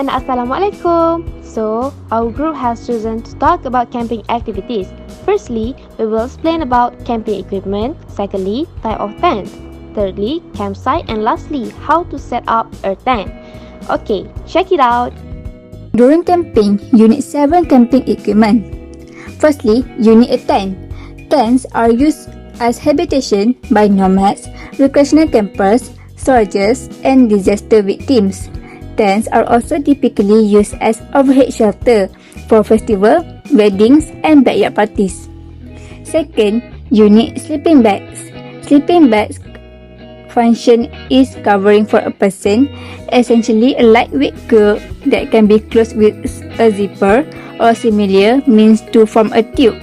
and Assalamualaikum. So, our group has chosen to talk about camping activities. Firstly, we will explain about camping equipment. Secondly, type of tent. Thirdly, campsite. And lastly, how to set up a tent. Okay, check it out. During camping, you need several camping equipment. Firstly, you need a tent. Tents are used as habitation by nomads, recreational campers, soldiers, and disaster victims. Tents are also typically used as overhead shelter for festivals, weddings, and backyard parties. Second, you need sleeping bags. Sleeping bags function is covering for a person, essentially a lightweight curl that can be closed with a zipper or similar means to form a tube.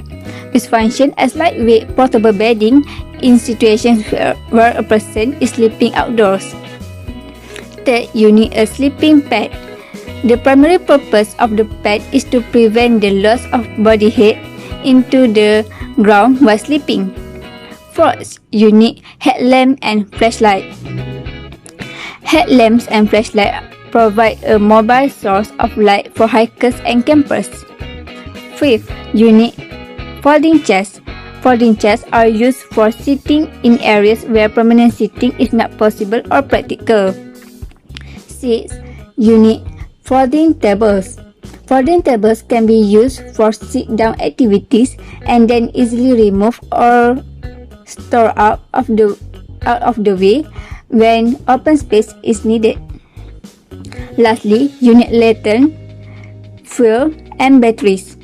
This function as lightweight portable bedding in situations where a person is sleeping outdoors. Third, you need a sleeping pad. The primary purpose of the pad is to prevent the loss of body heat into the ground while sleeping. Fourth, you need headlamp and flashlight. Headlamps and flashlight provide a mobile source of light for hikers and campers. Fifth, you need folding chairs. Folding chairs are used for sitting in areas where permanent sitting is not possible or practical. Sixth, you need folding tables. Folding tables can be used for sit-down activities and then easily removed or stored out of the way when open space is needed. Lastly, you need lantern, fuel, and batteries.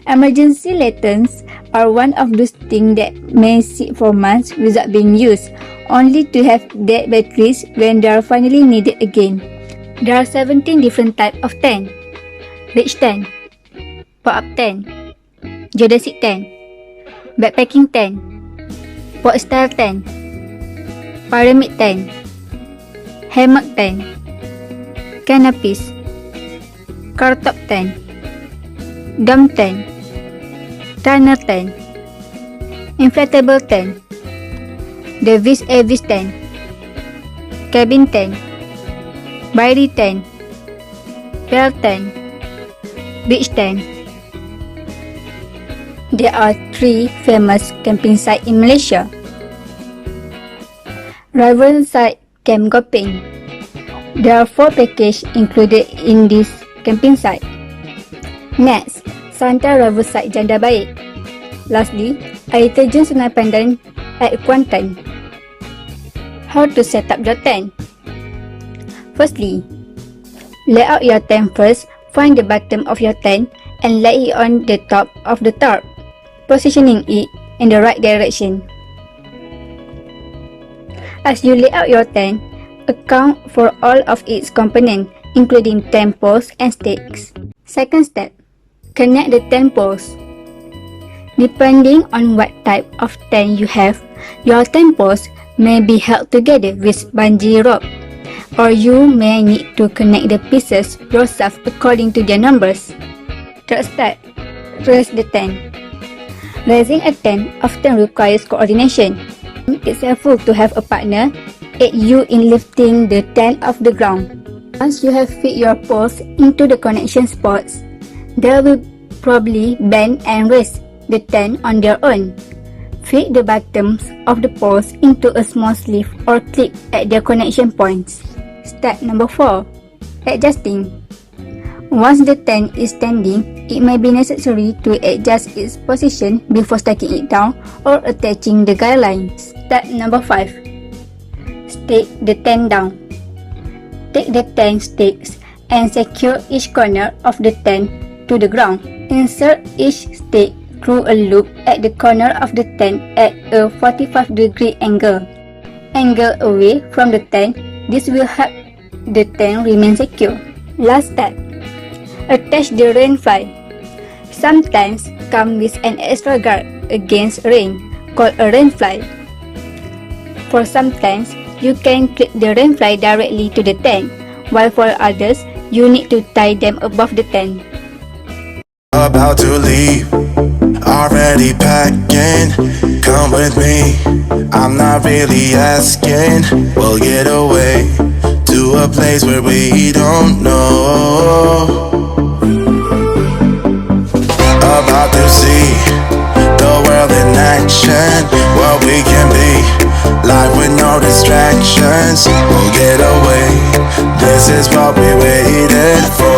Emergency lanterns are one of those things that may sit for months without being used, only to have dead batteries when they are finally needed again. There are 17 different types of tent. Beach tent, pop-up tent, geodesic tent, backpacking tent, port-style tent, pyramid tent, hammock tent, canopies, car-top tent, dome tent, tunnel tent, inflatable tent, the vis-a-vis tent, cabin tent, Bairi tent, bell tent, beach tent. There are 3 famous camping sites in Malaysia. Riverside Camp Gopeng. There are 4 packages included in this camping site. Next, Santa Riverside Janda Baik. Lastly, air terjun Sungai Pandan at Kuantan. How to set up your tent? Firstly, lay out your tent first. Find the bottom of your tent and lay it on the top of the tarp, positioning it in the right direction. As you lay out your tent, account for all of its components, including tent poles and stakes. Second step, connect the tent poles. Depending on what type of tent you have, your tent poles may be held together with bungee rope, or you may need to connect the pieces yourself according to their numbers. Third step, raise the tent. Raising a tent often requires coordination. It's helpful to have a partner aid you in lifting the tent off the ground. Once you have fit your poles into the connection spots, they will probably bend and raise the tent on their own. Fit the bottoms of the poles into a small sleeve or clip at their connection points. Step number 4. Adjusting. Once the tent is standing, it may be necessary to adjust its position before stacking it down or attaching the guy lines. Step number 5. Stake the tent down. Take the tent stakes and secure each corner of the tent to the ground. Insert each stake through a loop at the corner of the tent at a 45-degree angle. Angle away from the tent. This will help the tent remain secure. Last step, attach the rain fly. Some tents come with an extra guard against rain called a rain fly. For some tents, you can clip the rain fly directly to the tent, while for others, you need to tie them above the tent. About to leave, already packing. Come with me, I'm not really asking. We'll get away to a place where we don't know. About to see the world in action, what we can be, life with no distractions. We'll get away, this is what we waited for.